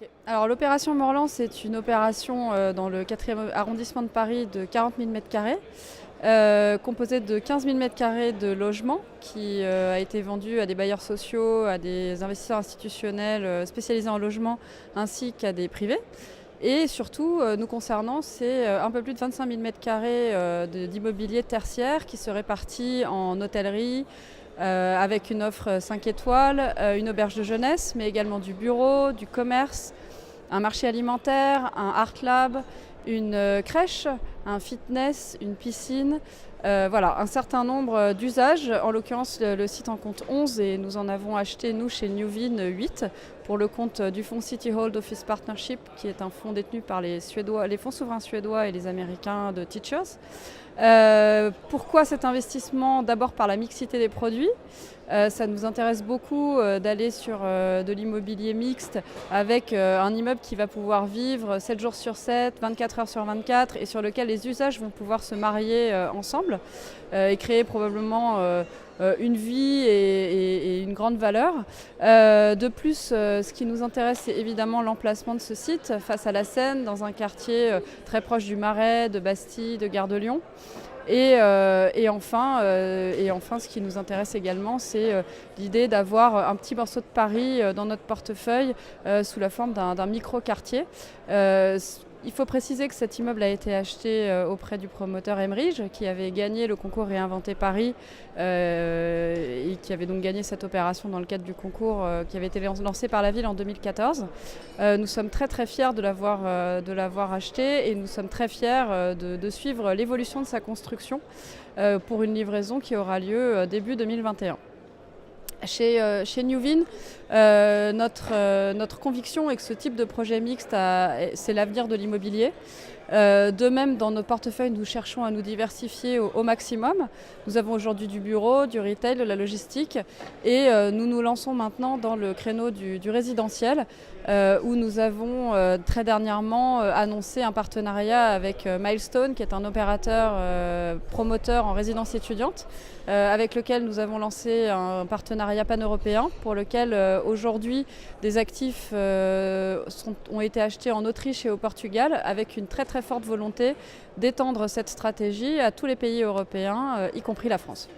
Ok. Alors l'opération Morlan, c'est une opération dans le 4e arrondissement de Paris de 40 000 m², composée de 15 000 m² de logements qui a été vendu à des bailleurs sociaux, à des investisseurs institutionnels spécialisés en logement, ainsi qu'à des privés. Et surtout, nous concernant, c'est un peu plus de 25 000 m² d'immobilier tertiaire qui se répartit en hôtellerie, avec une offre 5 étoiles, une auberge de jeunesse, mais également du bureau, du commerce, un marché alimentaire, un art lab, une crèche, un fitness, une piscine. Voilà, un certain nombre d'usages. En l'occurrence, le site en compte 11 et nous en avons acheté, nous, chez Newvin, 8 pour le compte du fonds City Hold Office Partnership, qui est un fonds détenu par les fonds souverains suédois et les Américains de Teachers. Pourquoi cet investissement? D'abord par la mixité des produits. Ça nous intéresse beaucoup d'aller sur de l'immobilier mixte avec un immeuble qui va pouvoir vivre 7 jours sur 7, 24 heures sur 24 et sur lequel les usages vont pouvoir se marier ensemble et créer probablement une vie et une grande valeur. De plus, ce qui nous intéresse, c'est évidemment l'emplacement de ce site face à la Seine, dans un quartier très proche du Marais, de Bastille, de Gare de Lyon. Et enfin, ce qui nous intéresse également, c'est l'idée d'avoir un petit morceau de Paris dans notre portefeuille sous la forme d'un micro-quartier. Il faut préciser que cet immeuble a été acheté auprès du promoteur Emerige, qui avait gagné le concours Réinventer Paris et qui avait donc gagné cette opération dans le cadre du concours qui avait été lancé par la ville en 2014. Nous sommes très très fiers de l'avoir acheté et nous sommes très fiers de suivre l'évolution de sa construction pour une livraison qui aura lieu début 2021. Chez Newvin, notre conviction est que ce type de projet mixte, c'est l'avenir de l'immobilier. De même, dans nos portefeuilles, nous cherchons à nous diversifier au maximum. Nous avons aujourd'hui du bureau, du retail, de la logistique et nous nous lançons maintenant dans le créneau du résidentiel où nous avons très dernièrement annoncé un partenariat avec Milestone, qui est un opérateur promoteur en résidence étudiante, avec lequel nous avons lancé un partenariat pan-européen pour lequel aujourd'hui des actifs ont été achetés en Autriche et au Portugal avec une très très forte volonté d'étendre cette stratégie à tous les pays européens, y compris la France.